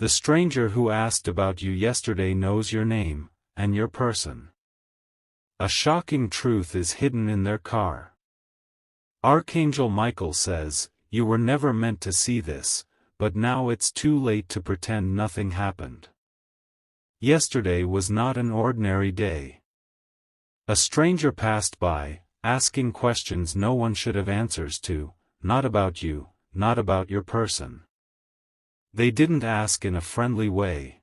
The stranger who asked about you yesterday knows your name, and your person. A shocking truth is hidden in their car. Archangel Michael says, you were never meant to see this, but now it's too late to pretend nothing happened. Yesterday was not an ordinary day. A stranger passed by, asking questions no one should have answers to, not about you, not about your person. They didn't ask in a friendly way.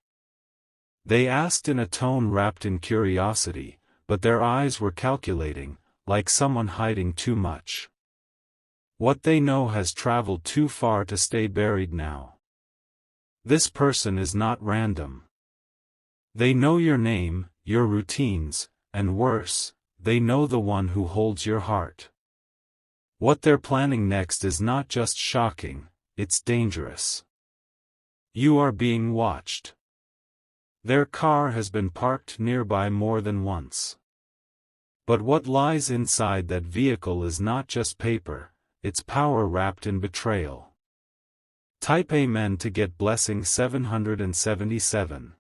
They asked in a tone wrapped in curiosity, but their eyes were calculating, like someone hiding too much. What they know has traveled too far to stay buried now. This person is not random. They know your name, your routines, and worse, they know the one who holds your heart. What they're planning next is not just shocking, it's dangerous. You are being watched. Their car has been parked nearby more than once. But what lies inside that vehicle is not just paper, it's power wrapped in betrayal. Type Amen to get blessing 777.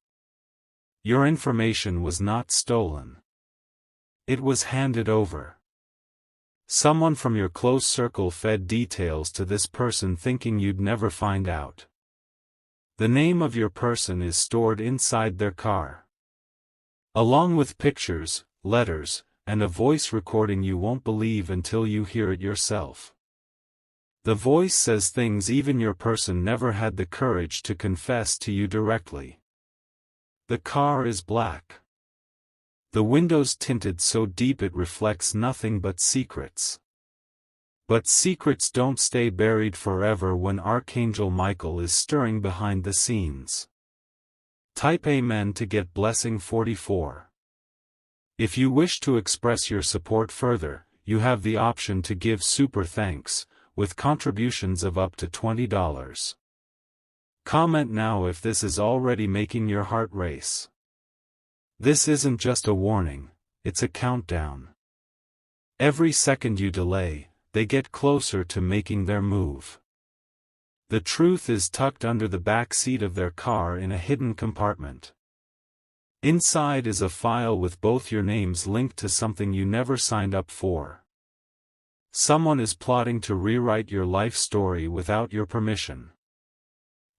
Your information was not stolen. It was handed over. Someone from your close circle fed details to this person thinking you'd never find out. The name of your person is stored inside their car. Along with pictures, letters, and a voice recording you won't believe until you hear it yourself. The voice says things even your person never had the courage to confess to you directly. The car is black. The windows tinted so deep it reflects nothing but secrets. But secrets don't stay buried forever when Archangel Michael is stirring behind the scenes. Type Amen to get blessing 44. If you wish to express your support further, you have the option to give super thanks, with contributions of up to $20. Comment now if this is already making your heart race. This isn't just a warning, it's a countdown. Every second you delay, they get closer to making their move. The truth is tucked under the back seat of their car in a hidden compartment. Inside is a file with both your names linked to something you never signed up for. Someone is plotting to rewrite your life story without your permission.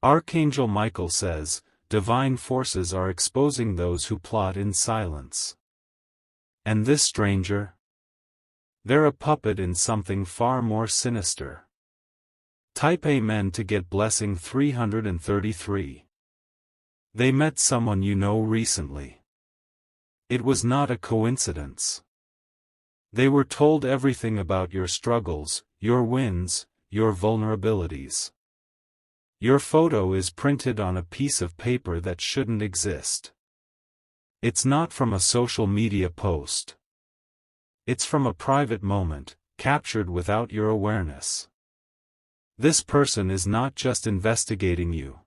Archangel Michael says, divine forces are exposing those who plot in silence. And this stranger? They're a puppet in something far more sinister. Type Amen to get blessing 333. They met someone you know recently. It was not a coincidence. They were told everything about your struggles, your wins, your vulnerabilities. Your photo is printed on a piece of paper that shouldn't exist. It's not from a social media post. It's from a private moment, captured without your awareness. This person is not just investigating you.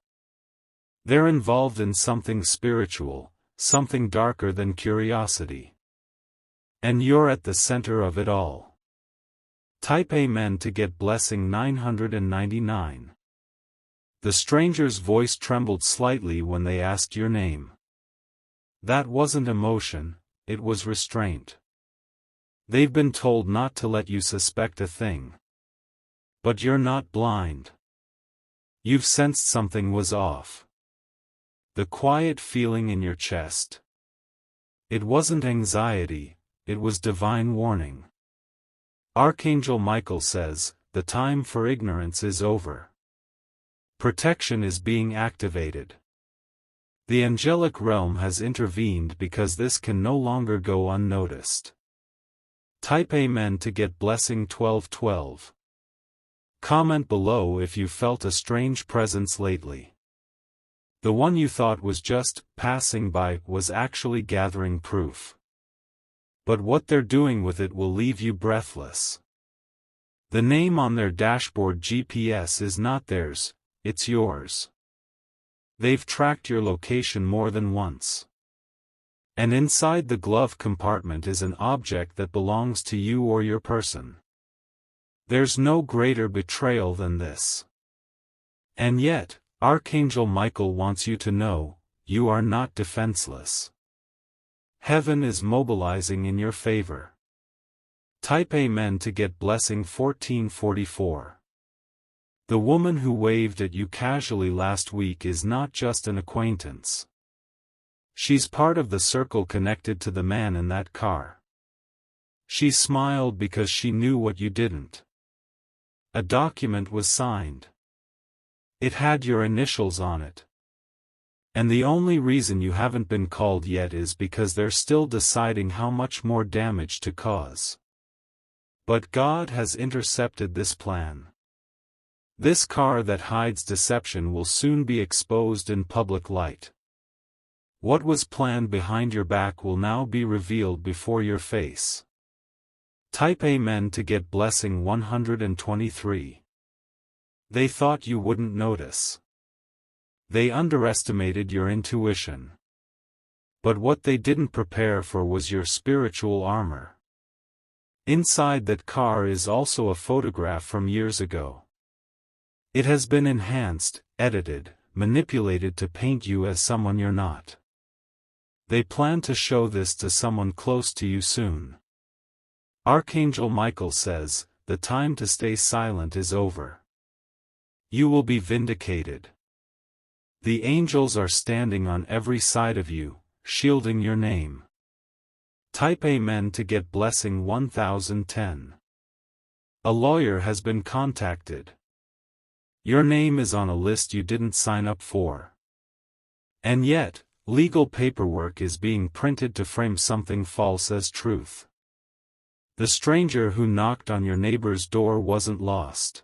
They're involved in something spiritual, something darker than curiosity. And you're at the center of it all. Type Amen to get blessing 999. The stranger's voice trembled slightly when they asked your name. That wasn't emotion, it was restraint. They've been told not to let you suspect a thing. But you're not blind. You've sensed something was off. The quiet feeling in your chest. It wasn't anxiety, it was divine warning. Archangel Michael says, the time for ignorance is over. Protection is being activated. The angelic realm has intervened because this can no longer go unnoticed. Type Amen to get blessing 1212. Comment below if you felt a strange presence lately. The one you thought was just passing by was actually gathering proof. But what they're doing with it will leave you breathless. The name on their dashboard GPS is not theirs, it's yours. They've tracked your location more than once. And inside the glove compartment is an object that belongs to you or your person. There's no greater betrayal than this. And yet, Archangel Michael wants you to know, you are not defenseless. Heaven is mobilizing in your favor. Type Amen to get blessing 1444. The woman who waved at you casually last week is not just an acquaintance. She's part of the circle connected to the man in that car. She smiled because she knew what you didn't. A document was signed. It had your initials on it. And the only reason you haven't been called yet is because they're still deciding how much more damage to cause. But God has intercepted this plan. This car that hides deception will soon be exposed in public light. What was planned behind your back will now be revealed before your face. Type Amen to get blessing 123. They thought you wouldn't notice. They underestimated your intuition. But what they didn't prepare for was your spiritual armor. Inside that car is also a photograph from years ago. It has been enhanced, edited, manipulated to paint you as someone you're not. They plan to show this to someone close to you soon. Archangel Michael says, the time to stay silent is over. You will be vindicated. The angels are standing on every side of you, shielding your name. Type Amen to get blessing 1010. A lawyer has been contacted. Your name is on a list you didn't sign up for. And yet, legal paperwork is being printed to frame something false as truth. The stranger who knocked on your neighbor's door wasn't lost.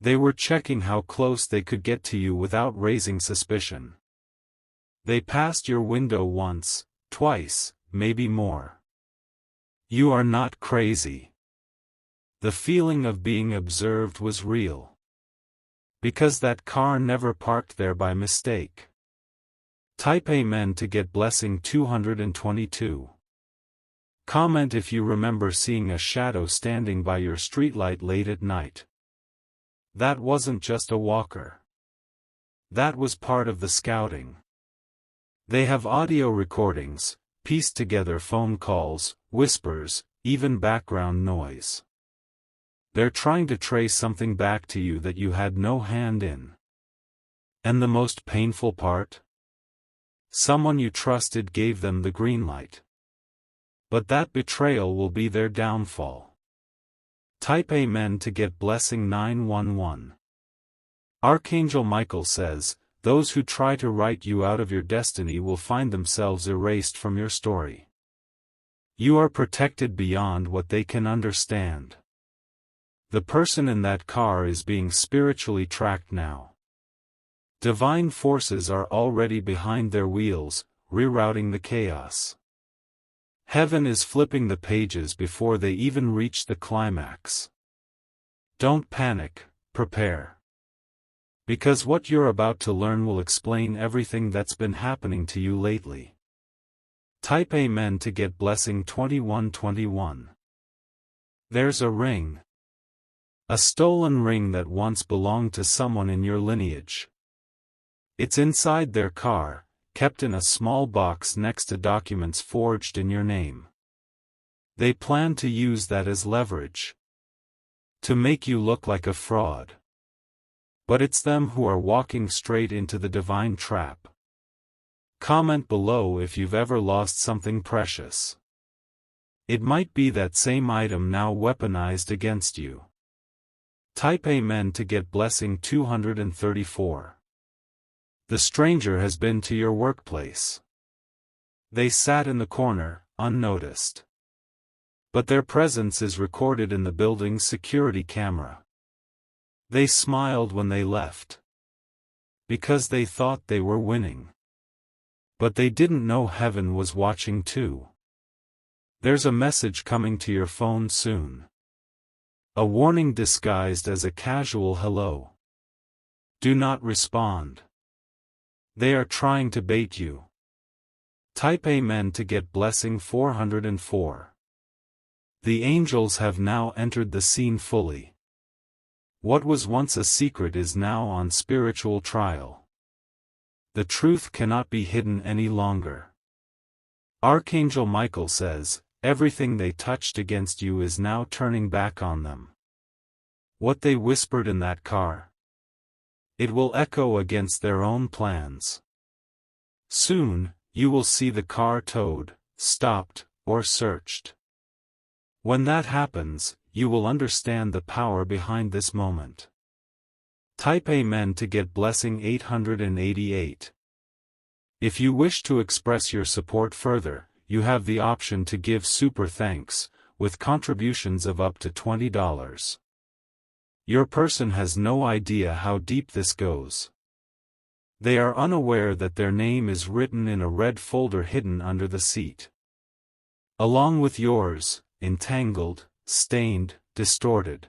They were checking how close they could get to you without raising suspicion. They passed your window once, twice, maybe more. You are not crazy. The feeling of being observed was real. Because that car never parked there by mistake. Type Amen to get blessing 222. Comment if you remember seeing a shadow standing by your streetlight late at night. That wasn't just a walker. That was part of the scouting. They have audio recordings, pieced together phone calls, whispers, even background noise. They're trying to trace something back to you that you had no hand in. And the most painful part? Someone you trusted gave them the green light. But that betrayal will be their downfall. Type Amen to get blessing 911. Archangel Michael says, those who try to write you out of your destiny will find themselves erased from your story. You are protected beyond what they can understand. The person in that car is being spiritually tracked now. Divine forces are already behind their wheels, rerouting the chaos. Heaven is flipping the pages before they even reach the climax. Don't panic, prepare. Because what you're about to learn will explain everything that's been happening to you lately. Type Amen to get blessing 2121. There's a ring. A stolen ring that once belonged to someone in your lineage. It's inside their car, kept in a small box next to documents forged in your name. They plan to use that as leverage. To make you look like a fraud. But it's them who are walking straight into the divine trap. Comment below if you've ever lost something precious. It might be that same item now weaponized against you. Type Amen to get blessing 234. The stranger has been to your workplace. They sat in the corner, unnoticed. But their presence is recorded in the building's security camera. They smiled when they left. Because they thought they were winning. But they didn't know heaven was watching too. There's a message coming to your phone soon. A warning disguised as a casual hello. Do not respond. They are trying to bait you. Type Amen to get blessing 404. The angels have now entered the scene fully. What was once a secret is now on spiritual trial. The truth cannot be hidden any longer. Archangel Michael says, everything they touched against you is now turning back on them. What they whispered in that car, it will echo against their own plans. Soon, you will see the car towed, stopped, or searched. When that happens, you will understand the power behind this moment. Type Amen to get blessing 888. If you wish to express your support further, you have the option to give super thanks, with contributions of up to $20. Your person has no idea how deep this goes. They are unaware that their name is written in a red folder hidden under the seat. Along with yours, entangled, stained, distorted.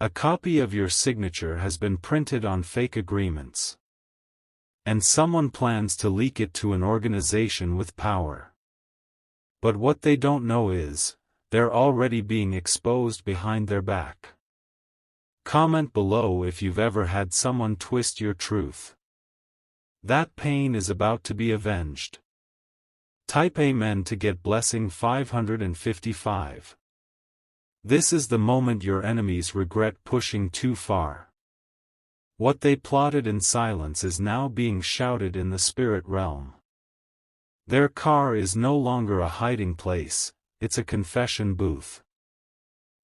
A copy of your signature has been printed on fake agreements. And someone plans to leak it to an organization with power. But what they don't know is, they're already being exposed behind their back. Comment below if you've ever had someone twist your truth. That pain is about to be avenged. Type Amen to get blessing 555. This is the moment your enemies regret pushing too far. What they plotted in silence is now being shouted in the spirit realm. Their car is no longer a hiding place, it's a confession booth.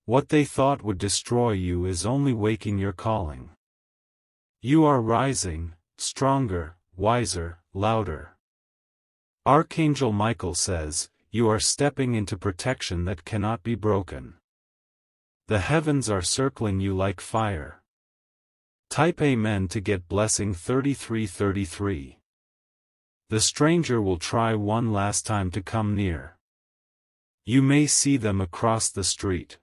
What they thought would destroy you is only waking your calling. You are rising, stronger, wiser, louder. Archangel Michael says, you are stepping into protection that cannot be broken. The heavens are circling you like fire. Type Amen to get blessing 3333. The stranger will try one last time to come near. You may see them across the street.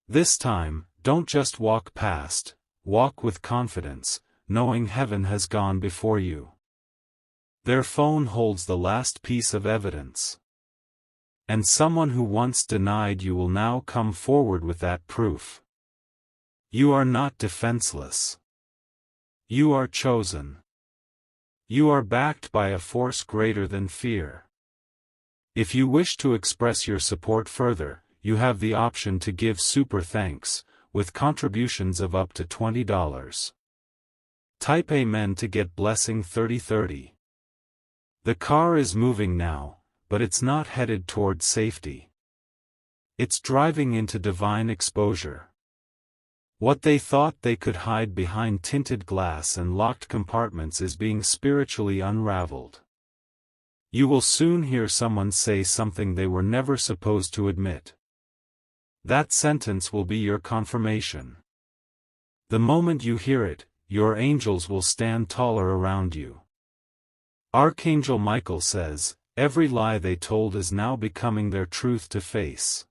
This time, don't just walk past, walk with confidence, knowing heaven has gone before you. Their phone holds the last piece of evidence. And someone who once denied you will now come forward with that proof. You are not defenseless. You are chosen. You are backed by a force greater than fear. If you wish to express your support further, you have the option to give super thanks, with contributions of up to $20. Type Amen to get blessing 3030. The car is moving now, but it's not headed toward safety. It's driving into divine exposure. What they thought they could hide behind tinted glass and locked compartments is being spiritually unraveled. You will soon hear someone say something they were never supposed to admit. That sentence will be your confirmation. The moment you hear it, your angels will stand taller around you. Archangel Michael says, every lie they told is now becoming their truth to face.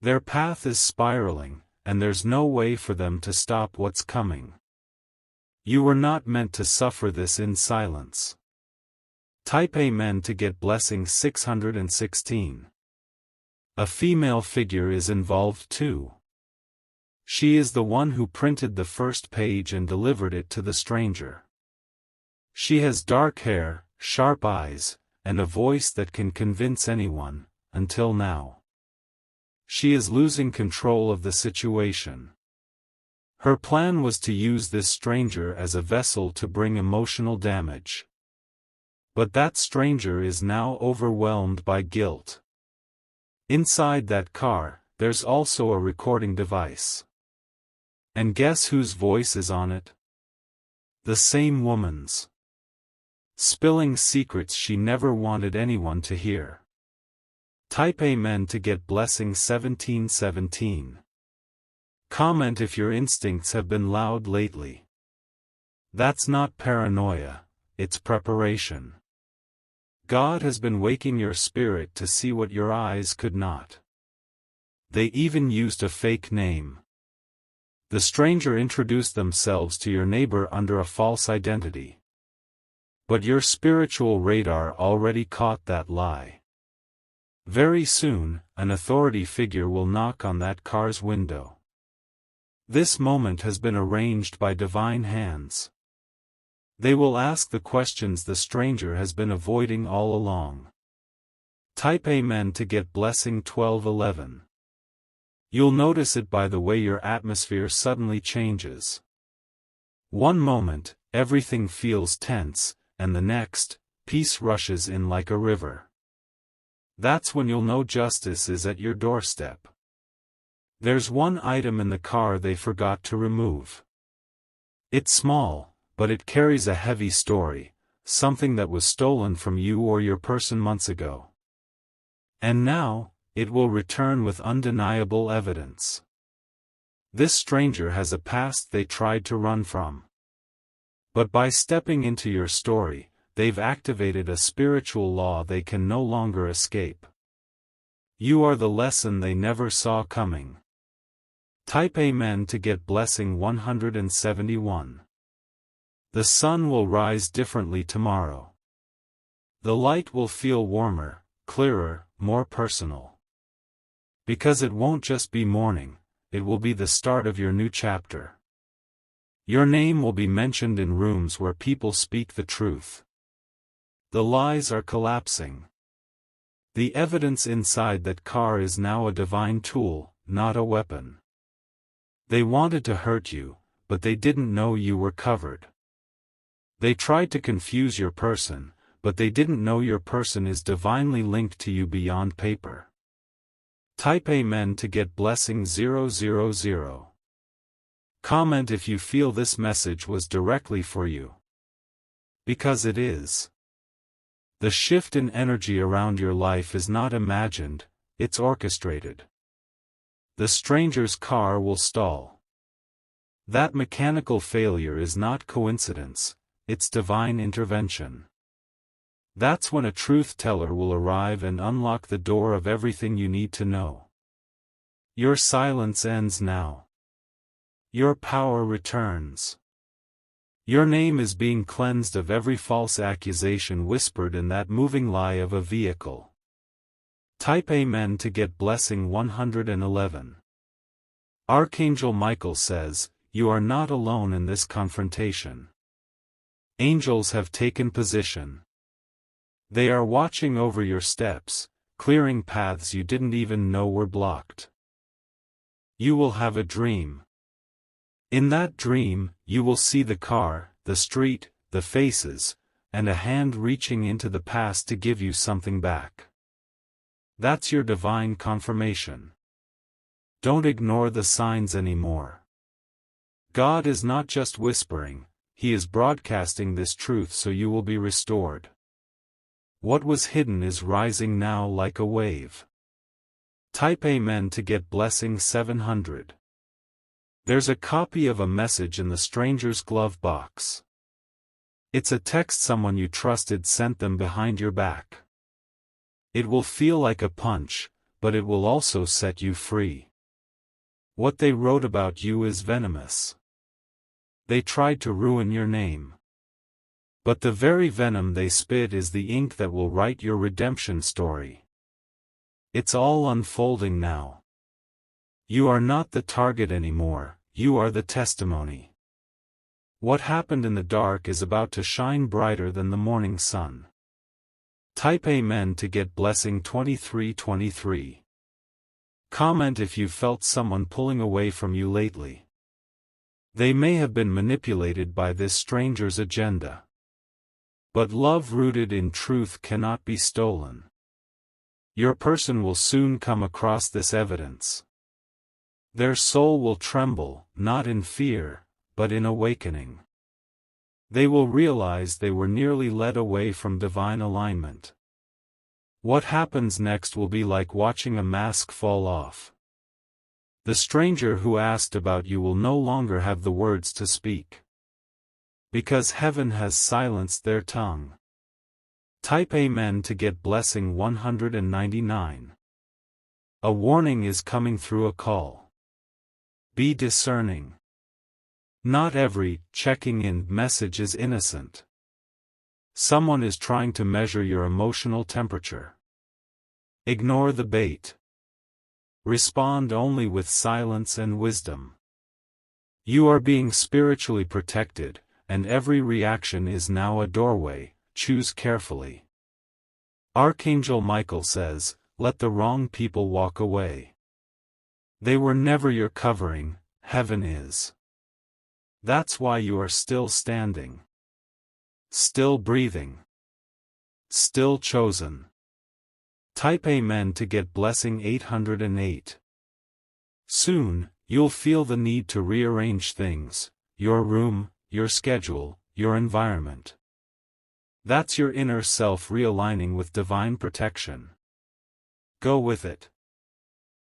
Their path is spiraling, and there's no way for them to stop what's coming. You were not meant to suffer this in silence. Type Amen to get blessing 616. A female figure is involved too. She is the one who printed the first page and delivered it to the stranger. She has dark hair, sharp eyes, and a voice that can convince anyone, until now. She is losing control of the situation. Her plan was to use this stranger as a vessel to bring emotional damage. But that stranger is now overwhelmed by guilt. Inside that car, there's also a recording device. And guess whose voice is on it? The same woman's. Spilling secrets she never wanted anyone to hear. Type Amen to get blessing 1717. Comment if your instincts have been loud lately. That's not paranoia, it's preparation. God has been waking your spirit to see what your eyes could not. They even used a fake name. The stranger introduced themselves to your neighbor under a false identity. But your spiritual radar already caught that lie. Very soon, an authority figure will knock on that car's window. This moment has been arranged by divine hands. They will ask the questions the stranger has been avoiding all along. Type Amen to get blessing 1211. You'll notice it by the way your atmosphere suddenly changes. One moment, everything feels tense, and the next, peace rushes in like a river. That's when you'll know justice is at your doorstep. There's one item in the car they forgot to remove. It's small, but it carries a heavy story, something that was stolen from you or your person months ago. And now, it will return with undeniable evidence. This stranger has a past they tried to run from. But by stepping into your story, they've activated a spiritual law they can no longer escape. You are the lesson they never saw coming. Type Amen to get blessing 171. The sun will rise differently tomorrow. The light will feel warmer, clearer, more personal. Because it won't just be morning, it will be the start of your new chapter. Your name will be mentioned in rooms where people speak the truth. The lies are collapsing. The evidence inside that car is now a divine tool, not a weapon. They wanted to hurt you, but they didn't know you were covered. They tried to confuse your person, but they didn't know your person is divinely linked to you beyond paper. Type Amen to get blessing 000. Comment if you feel this message was directly for you. Because it is. The shift in energy around your life is not imagined, it's orchestrated. The stranger's car will stall. That mechanical failure is not coincidence, it's divine intervention. That's when a truth teller will arrive and unlock the door of everything you need to know. Your silence ends now. Your power returns. Your name is being cleansed of every false accusation whispered in that moving lie of a vehicle. Type Amen to get blessing 111. Archangel Michael says, you are not alone in this confrontation. Angels have taken position. They are watching over your steps, clearing paths you didn't even know were blocked. You will have a dream. In that dream, you will see the car, the street, the faces, and a hand reaching into the past to give you something back. That's your divine confirmation. Don't ignore the signs anymore. God is not just whispering, He is broadcasting this truth so you will be restored. What was hidden is rising now like a wave. Type Amen to get blessing 700. There's a copy of a message in the stranger's glove box. It's a text someone you trusted sent them behind your back. It will feel like a punch, but it will also set you free. What they wrote about you is venomous. They tried to ruin your name. But the very venom they spit is the ink that will write your redemption story. It's all unfolding now. You are not the target anymore, you are the testimony. What happened in the dark is about to shine brighter than the morning sun. Type Amen to get blessing 2323. Comment if you felt someone pulling away from you lately. They may have been manipulated by this stranger's agenda. But love rooted in truth cannot be stolen. Your person will soon come across this evidence. Their soul will tremble, not in fear, but in awakening. They will realize they were nearly led away from divine alignment. What happens next will be like watching a mask fall off. The stranger who asked about you will no longer have the words to speak. Because heaven has silenced their tongue. Type Amen to get blessing 199. A warning is coming through a call. Be discerning. Not every checking in message is innocent. Someone is trying to measure your emotional temperature. Ignore the bait. Respond only with silence and wisdom. You are being spiritually protected, and every reaction is now a doorway. Choose carefully. Archangel Michael says, let the wrong people walk away. They were never your covering, heaven is. That's why you are still standing. Still breathing. Still chosen. Type Amen to get blessing 808. Soon, you'll feel the need to rearrange things, your room, your schedule, your environment. That's your inner self realigning with divine protection. Go with it.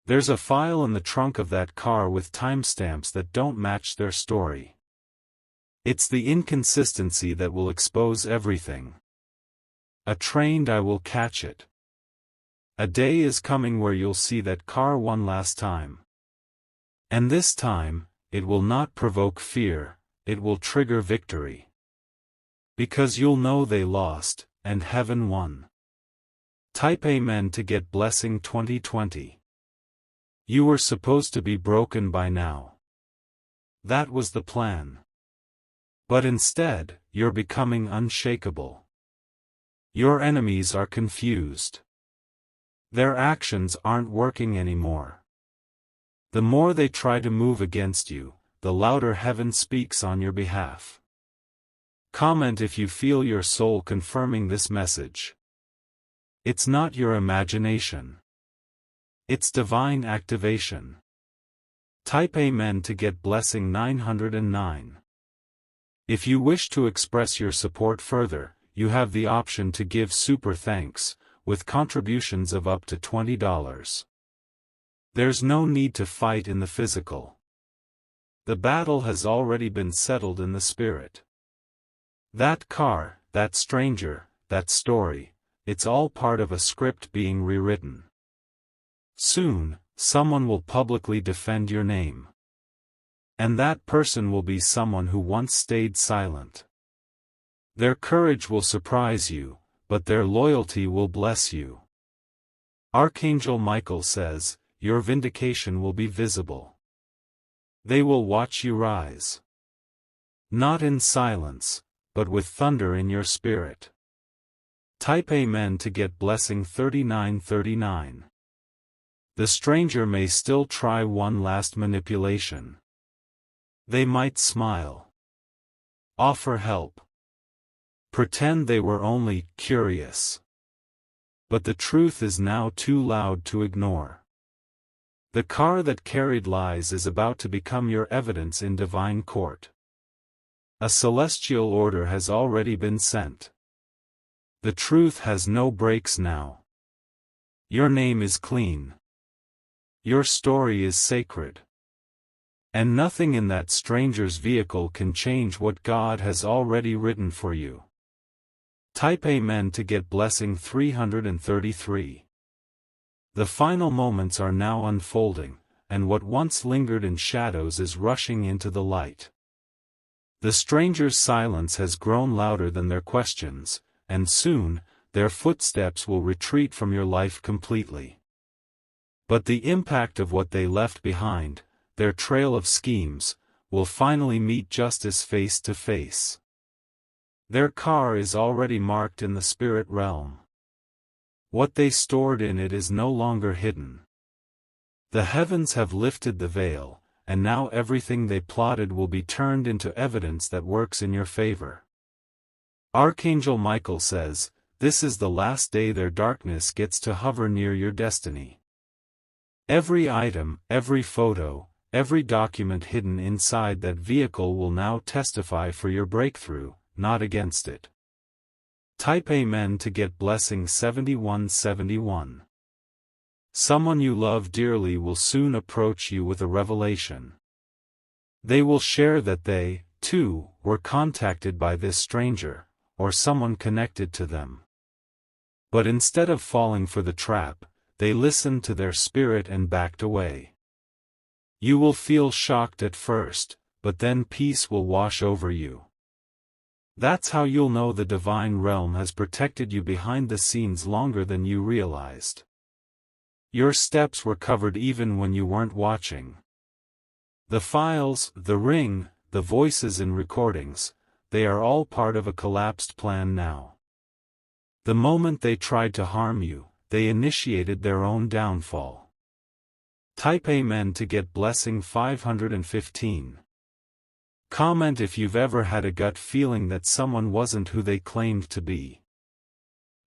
There's a file in the trunk of that car with timestamps that don't match their story. It's the inconsistency that will expose everything. A trained eye will catch it. A day is coming where you'll see that car one last time. And this time, it will not provoke fear, it will trigger victory. Because you'll know they lost, and heaven won. Type Amen to get blessing 2020. You were supposed to be broken by now. That was the plan. But instead, you're becoming unshakable. Your enemies are confused. Their actions aren't working anymore. The more they try to move against you, the louder heaven speaks on your behalf. Comment if you feel your soul confirming this message. It's not your imagination. It's divine activation. Type Amen to get blessing 909. If you wish to express your support further, you have the option to give super thanks, with contributions of up to $20. There's no need to fight in the physical. The battle has already been settled in the spirit. That car, that stranger, that story, it's all part of a script being rewritten. Soon, someone will publicly defend your name. And that person will be someone who once stayed silent. Their courage will surprise you, but their loyalty will bless you. Archangel Michael says, your vindication will be visible. They will watch you rise. Not in silence, but with thunder in your spirit. Type Amen to get blessing 3939. The stranger may still try one last manipulation. They might smile. Offer help. Pretend they were only curious. But the truth is now too loud to ignore. The car that carried lies is about to become your evidence in divine court. A celestial order has already been sent. The truth has no brakes now. Your name is clean. Your story is sacred. And nothing in that stranger's vehicle can change what God has already written for you. Type Amen to get blessing 333. The final moments are now unfolding, and what once lingered in shadows is rushing into the light. The stranger's silence has grown louder than their questions, and soon, their footsteps will retreat from your life completely. But the impact of what they left behind, their trail of schemes, will finally meet justice face to face. Their car is already marked in the spirit realm. What they stored in it is no longer hidden. The heavens have lifted the veil, and now everything they plotted will be turned into evidence that works in your favor. Archangel Michael says, this is the last day their darkness gets to hover near your destiny. Every item, every photo, every document hidden inside that vehicle will now testify for your breakthrough, not against it. Type Amen to get blessing 7171. Someone you love dearly will soon approach you with a revelation. They will share that they, too, were contacted by this stranger, or someone connected to them. But instead of falling for the trap, they listened to their spirit and backed away. You will feel shocked at first, but then peace will wash over you. That's how you'll know the divine realm has protected you behind the scenes longer than you realized. Your steps were covered even when you weren't watching. The files, the ring, the voices and recordings, they are all part of a collapsed plan now. The moment they tried to harm you, they initiated their own downfall. Type Amen to get blessing 515. Comment if you've ever had a gut feeling that someone wasn't who they claimed to be.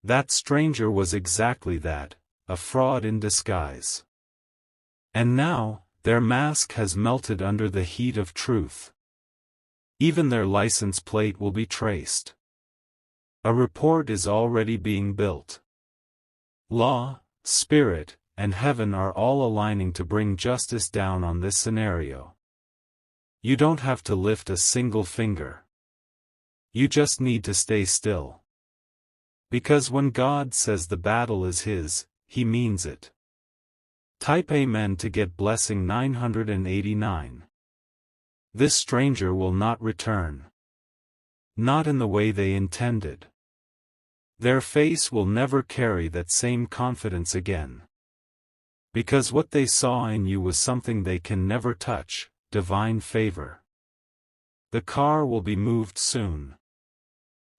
That stranger was exactly that, a fraud in disguise. And now, their mask has melted under the heat of truth. Even their license plate will be traced. A report is already being built. Law, spirit, and heaven are all aligning to bring justice down on this scenario. You don't have to lift a single finger. You just need to stay still. Because when God says the battle is His, He means it. Type Amen to get blessing 989. This stranger will not return. Not in the way they intended. Their face will never carry that same confidence again. Because what they saw in you was something they can never touch, divine favor. The car will be moved soon.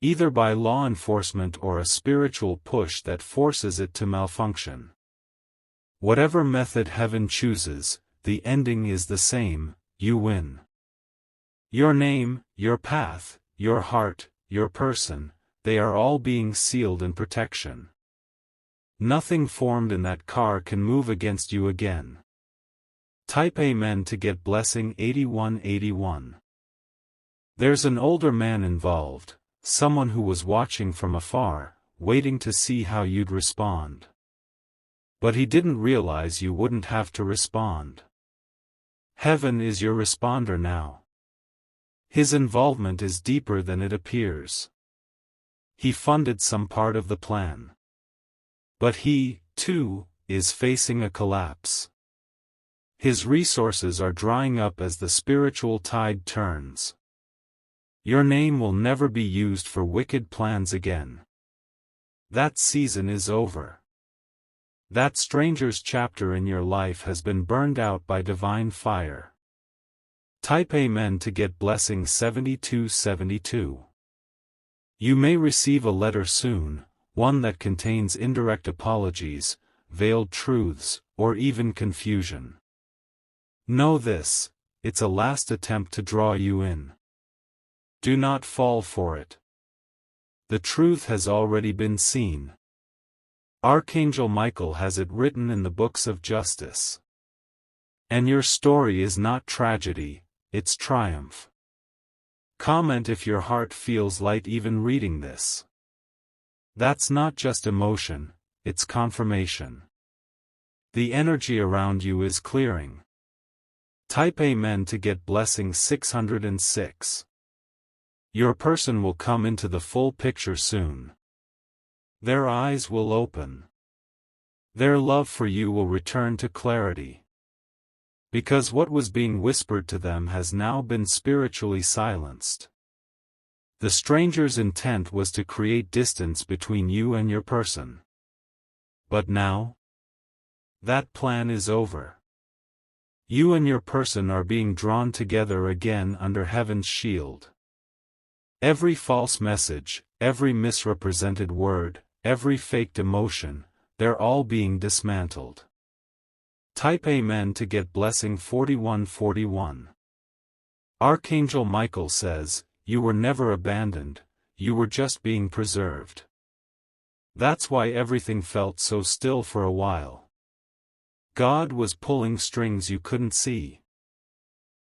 Either by law enforcement or a spiritual push that forces it to malfunction. Whatever method heaven chooses, the ending is the same, you win. Your name, your path, your heart, your person, they are all being sealed in protection. Nothing formed in that car can move against you again. Type Amen to get blessing 8181. There's an older man involved, someone who was watching from afar, waiting to see how you'd respond. But he didn't realize you wouldn't have to respond. Heaven is your responder now. His involvement is deeper than it appears. He funded some part of the plan. But he, too, is facing a collapse. His resources are drying up as the spiritual tide turns. Your name will never be used for wicked plans again. That season is over. That stranger's chapter in your life has been burned out by divine fire. Type Amen to get blessing 7272. You may receive a letter soon, one that contains indirect apologies, veiled truths, or even confusion. Know this, it's a last attempt to draw you in. Do not fall for it. The truth has already been seen. Archangel Michael has it written in the books of justice. And your story is not tragedy, it's triumph. Comment if your heart feels light even reading this. That's not just emotion, it's confirmation. The energy around you is clearing. Type Amen to get blessing 606. Your person will come into the full picture soon. Their eyes will open. Their love for you will return to clarity. Because what was being whispered to them has now been spiritually silenced. The stranger's intent was to create distance between you and your person. But now, that plan is over. You and your person are being drawn together again under heaven's shield. Every false message, every misrepresented word, every faked emotion, they're all being dismantled. Type Amen to get blessing 4141. Archangel Michael says, you were never abandoned, you were just being preserved. That's why everything felt so still for a while. God was pulling strings you couldn't see.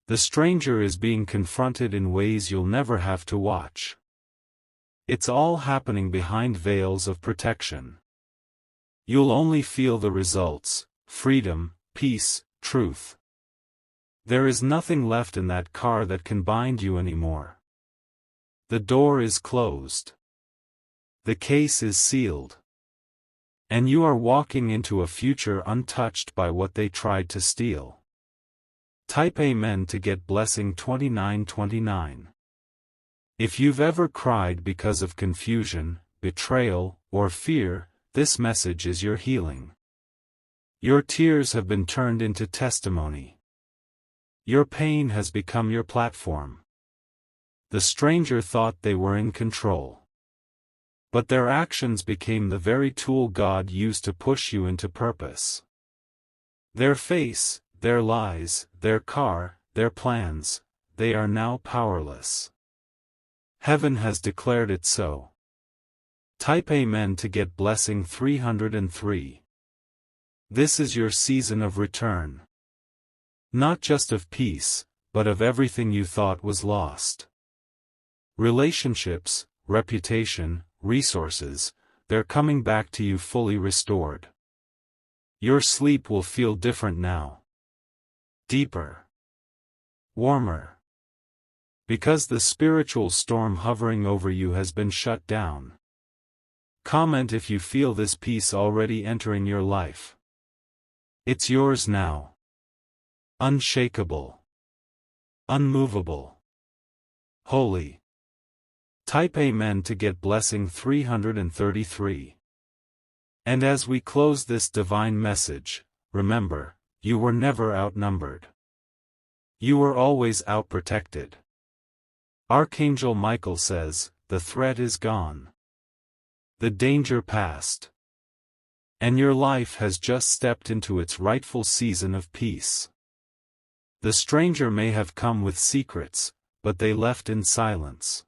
The stranger is being confronted in ways you'll never have to watch. It's all happening behind veils of protection. You'll only feel the results: freedom, peace, truth. There is nothing left in that car that can bind you anymore. The door is closed. The case is sealed. And you are walking into a future untouched by what they tried to steal. Type Amen to get blessing 2929. If you've ever cried because of confusion, betrayal, or fear, this message is your healing. Your tears have been turned into testimony. Your pain has become your platform. The stranger thought they were in control. But their actions became the very tool God used to push you into purpose. Their face, their lies, their car, their plans, they are now powerless. Heaven has declared it so. Type Amen to get blessing 303. This is your season of return. Not just of peace, but of everything you thought was lost. Relationships, reputation, resources, they're coming back to you fully restored. Your sleep will feel different now. Deeper. Warmer. Because the spiritual storm hovering over you has been shut down. Comment if you feel this peace already entering your life. It's yours now. Unshakable. Unmovable. Holy. Type Amen to get blessing 333. And as we close this divine message, remember, you were never outnumbered. You were always outprotected. Archangel Michael says, the threat is gone. The danger passed. And your life has just stepped into its rightful season of peace. The stranger may have come with secrets, but they left in silence.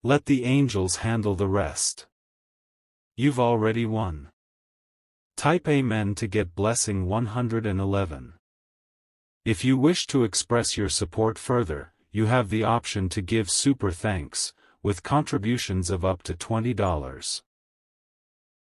Let the angels handle the rest. You've already won. Type Amen to get blessing 111. If you wish to express your support further, you have the option to give super thanks, with contributions of up to $20.